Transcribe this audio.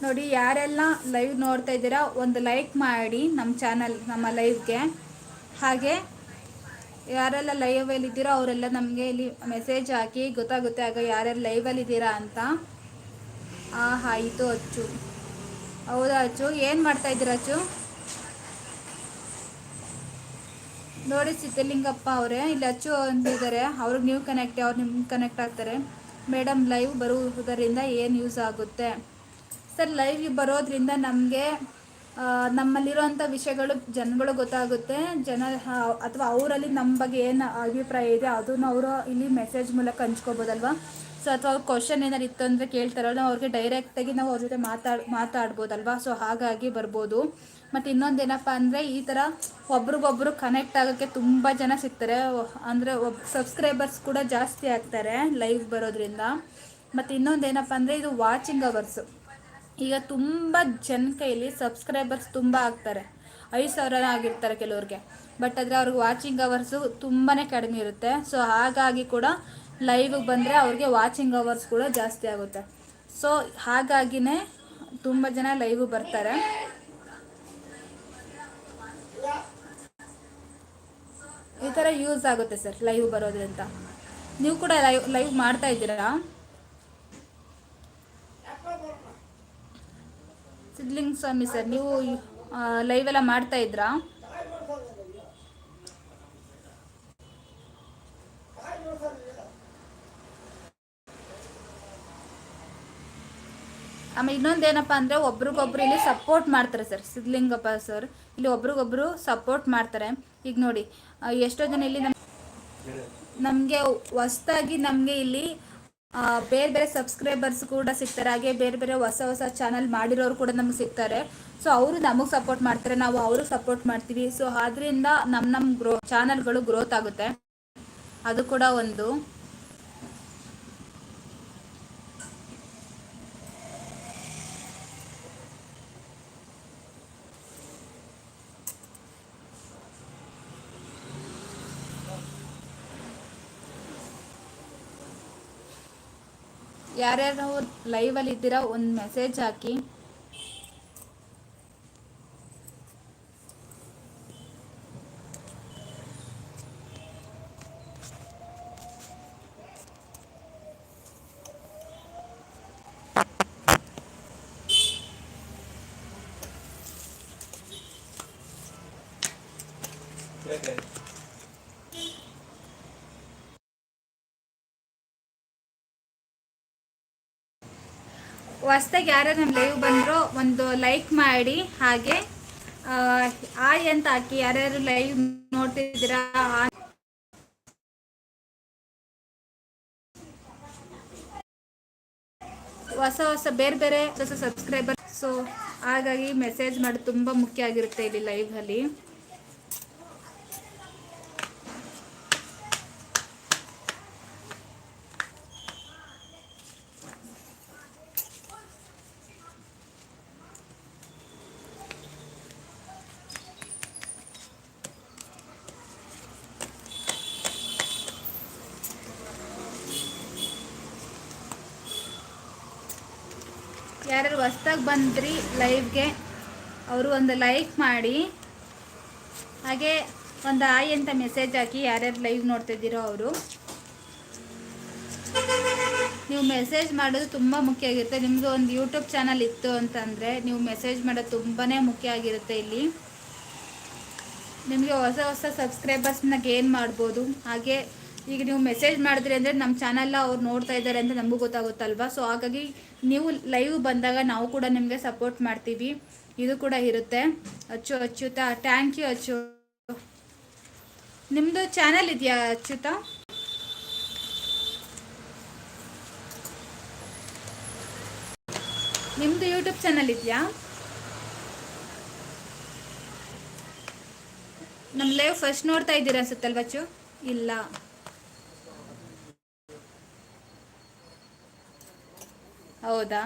ನೋಡಿ, ಯಾರೆಲ್ಲ ಲೈವ್ ನೋಡ್ತಾ ಇದ್ದೀರಾ ಒಂದು ಲೈಕ್ ಮಾಡಿ ನಮ್ಮ ಚಾನಲ್, ನಮ್ಮ ಲೈವ್ಗೆ. ಹಾಗೆ ಯಾರೆಲ್ಲ ಲೈವಲ್ಲಿ ಇದ್ದೀರೋ ಅವರೆಲ್ಲ ನಮಗೆ ಇಲ್ಲಿ ಮೆಸೇಜ್ ಹಾಕಿ, ಗೊತ್ತಾಗುತ್ತೆ ಆಗ ಯಾರ್ಯಾರು ಲೈವಲ್ಲಿ ಇದ್ದೀರಾ ಅಂತ. ಆಯಿತು ಅಚ್ಚು. ಹೌದಾ ಅಚ್ಚು, ಏನು ಮಾಡ್ತಾ ಇದ್ದೀರಾ ಅಚ್ಚು? ನೋಡಿ ಸಿದ್ಧಲಿಂಗಪ್ಪ ಅವರೇ, ಇಲ್ಲಿ ಅಚ್ಚು ಅಂತಿದ್ದಾರೆ. ಅವ್ರಿಗೆ ನೀವು ಕನೆಕ್ಟ್, ಅವ್ರು ನಿಮ್ಗೆ ಕನೆಕ್ಟ್ ಆಗ್ತಾರೆ. ಮೇಡಮ್, ಲೈವ್ ಬರುವುದರಿಂದ ಏನು ಯೂಸ್ ಆಗುತ್ತೆ ಸರ್? ಲೈವ್ ಬರೋದ್ರಿಂದ ನಮಗೆ ನಮ್ಮಲ್ಲಿರುವಂಥ ವಿಷಯಗಳು ಜನಗಳು ಗೊತ್ತಾಗುತ್ತೆ. ಅಥವಾ ಅವರಲ್ಲಿ ನಮ್ಮ ಬಗ್ಗೆ ಏನು ಅಭಿಪ್ರಾಯ ಇದೆ ಅದನ್ನು ಅವರು ಇಲ್ಲಿ ಮೆಸೇಜ್ ಮೂಲಕ ಹಂಚ್ಕೋಬೋದಲ್ವ. ಸೊ ಅಥವಾ ಅವ್ರ ಕ್ವಶನ್ ಏನಾರು ಇತ್ತು ಅಂದರೆ ಕೇಳ್ತಾರಲ್ಲ, ಅವ್ರಿಗೆ ಡೈರೆಕ್ಟಾಗಿ ನಾವು ಅವ್ರ ಜೊತೆ ಮಾತಾಡ್ಬೋದಲ್ವ. ಸೊ ಹಾಗಾಗಿ ಬರ್ಬೋದು. ಮತ್ತು ಇನ್ನೊಂದೇನಪ್ಪ ಅಂದರೆ, ಈ ಥರ ಒಬ್ರಿಗೊಬ್ರು ಕನೆಕ್ಟ್ ಆಗೋಕ್ಕೆ ತುಂಬ ಜನ ಸಿಗ್ತಾರೆ. ಅಂದರೆ ಸಬ್ಸ್ಕ್ರೈಬರ್ಸ್ ಕೂಡ ಜಾಸ್ತಿ ಆಗ್ತಾರೆ ಲೈವ್ ಬರೋದ್ರಿಂದ. ಮತ್ತು ಇನ್ನೊಂದೇನಪ್ಪ ಅಂದರೆ, ಇದು ವಾಚಿಂಗ್ ಅವರ್ಸು. ಈಗ ತುಂಬ ಜನ ಕೈಲಿ ಸಬ್ಸ್ಕ್ರೈಬರ್ಸ್ ತುಂಬ ಆಗ್ತಾರೆ, 5,000 ಆಗಿರ್ತಾರೆ ಕೆಲವ್ರಿಗೆ. ಬಟ್ ಆದರೆ ಅವ್ರಿಗೆ ವಾಚಿಂಗ್ ಅವರ್ಸು ತುಂಬಾ ಕಡಿಮೆ ಇರುತ್ತೆ. ಸೊ ಹಾಗಾಗಿ ಕೂಡ ಲೈವ್ಗೆ ಬಂದರೆ ಅವ್ರಿಗೆ ವಾಚಿಂಗ್ ಅವರ್ಸ್ ಕೂಡ ಜಾಸ್ತಿ ಆಗುತ್ತೆ. ಸೊ ಹಾಗಾಗಿನೇ ತುಂಬ ಜನ ಲೈವ್ ಬರ್ತಾರೆ. ಈ ಥರ ಯೂಸ್ ಆಗುತ್ತೆ ಸರ್ ಲೈವ್ ಬರೋದ್ರಿಂದ. ನೀವು ಕೂಡ ಲೈವ್ ಮಾಡ್ತಾ ಇದ್ದೀರಾ? ಸಿದ್ಲಿಂಗ ಸ್ವಾಮಿ ಸರ್, ನೀವು ಲೈವ್ ಎಲ್ಲ ಮಾಡ್ತಾ ಇದ್ರಾ? ಆಮೇಲೆ ಇನ್ನೊಂದೇನಪ್ಪ ಅಂದರೆ, ಒಬ್ರಿಗೊಬ್ರು ಇಲ್ಲಿ ಸಪೋರ್ಟ್ ಮಾಡ್ತಾರೆ ಸರ್. ಸಿದ್ಲಿಂಗಪ್ಪ ಸರ್ ಇಲ್ಲಿ ಒಬ್ರಿಗೊಬ್ರು ಸಪೋರ್ಟ್ ಮಾಡ್ತಾರೆ. ಈಗ ನೋಡಿ, ಎಷ್ಟೋ ಜನ ಇಲ್ಲಿ ನಮಗೆ ಹೊಸ್ದಾಗಿ ನಮಗೆ ಇಲ್ಲಿ ಬೇರೆ ಬೇರೆ ಸಬ್ಸ್ಕ್ರೈಬರ್ಸ್ ಕೂಡ ಸಿಗ್ತಾರೆ. ಹಾಗೆ ಬೇರೆ ಬೇರೆ ಹೊಸ ಚಾನಲ್ ಮಾಡಿರೋರು ಕೂಡ ನಮ್ಗೆ ಸಿಗ್ತಾರೆ. ಸೊ ಅವರು ನಮಗೆ ಸಪೋರ್ಟ್ ಮಾಡ್ತಾರೆ, ನಾವು ಅವ್ರಿಗೆ ಸಪೋರ್ಟ್ ಮಾಡ್ತೀವಿ. ಸೊ ಅದರಿಂದ ನಮ್ಮ ಚಾನಲ್ಗಳು ಗ್ರೋತ್ ಆಗುತ್ತೆ. ಅದು ಕೂಡ ಒಂದು. ಯಾರ್ಯಾರು ಲೈವಲ್ಲಿ ಇದ್ದೀರಾ ಒಂದು ಮೆಸೇಜ್ ಹಾಕಿ. ಹೊಸ್ದಾಗಿ ಯಾರ್ಯಾರು ನಮ್ಮ ಲೈವ್ ಬಂದರೂ ಒಂದು ಲೈಕ್ ಮಾಡಿ, ಹಾಗೆ ಆಯ್ ಅಂತ ಹಾಕಿ. ಯಾರ್ಯಾರು ಲೈವ್ ನೋಡ್ತಿದ್ದೀರಾ ಹೊಸ ಬೇರೆ ಬೇರೆ ಹೊಸ ಸಬ್ಸ್ಕ್ರೈಬರ್. ಸೊ ಹಾಗಾಗಿ ಮೆಸೇಜ್ ಮಾಡೋದು ತುಂಬ ಮುಖ್ಯ ಆಗಿರುತ್ತೆ ಇಲ್ಲಿ ಲೈವಲ್ಲಿ. ಯಾರ್ಯಾರು ಹೊಸ್ದಾಗಿ ಬಂದ್ರಿ ಲೈವ್ಗೆ ಅವರು ಒಂದು ಲೈಕ್ ಮಾಡಿ, ಹಾಗೆ ಒಂದು ಆಯ್ ಅಂತ ಮೆಸೇಜ್ ಹಾಕಿ. ಯಾರ್ಯಾರು ಲೈವ್ ನೋಡ್ತಿದ್ದೀರೋ ಅವರು ನೀವು ಮೆಸೇಜ್ ಮಾಡೋದು ತುಂಬ ಮುಖ್ಯ ಆಗಿರುತ್ತೆ. ನಿಮ್ಮದು ಒಂದು ಯೂಟ್ಯೂಬ್ ಚಾನಲ್ ಇತ್ತು ಅಂತಂದರೆ ನೀವು ಮೆಸೇಜ್ ಮಾಡೋದು ತುಂಬಾ ಮುಖ್ಯ ಆಗಿರುತ್ತೆ. ಇಲ್ಲಿ ನಿಮಗೆ ಹೊಸ ಸಬ್ಸ್ಕ್ರೈಬರ್ಸ್ನ ಗೇನ್ ಮಾಡ್ಬೋದು. ಹಾಗೆ ಈಗ ನೀವು ಮೆಸೇಜ್ ಮಾಡಿದ್ರಿ ಅಂದರೆ ನಮ್ಮ ಚಾನಲ್ನ ಅವ್ರು ನೋಡ್ತಾ ಇದ್ದಾರೆ ಅಂತ ನಮಗೂ ಗೊತ್ತಾಗುತ್ತಲ್ವ. ಸೊ ಹಾಗಾಗಿ ನೀವು ಲೈವ್ ಬಂದಾಗ ನಾವು ಕೂಡ ನಿಮಗೆ ಸಪೋರ್ಟ್ ಮಾಡ್ತೀವಿ. ಇದು ಕೂಡ ಇರುತ್ತೆ. ಅಚ್ಯುತ, ಥ್ಯಾಂಕ್ ಯು ಅಚ್ಚು. ನಿಮ್ಮದು ಚಾನಲ್ ಇದೆಯಾ ಅಚ್ಯುತ? ನಿಮ್ಮದು ಯೂಟ್ಯೂಬ್ ಚಾನಲ್ ಇದೆಯಾ? ನಮ್ಮ ಲೈವ್ ಫಸ್ಟ್ ನೋಡ್ತಾ ಇದ್ದೀರಾ ಅನ್ಸುತ್ತಲ್ವ ಅಚ್ಚು? ಇಲ್ಲ. ಹೌದಾ?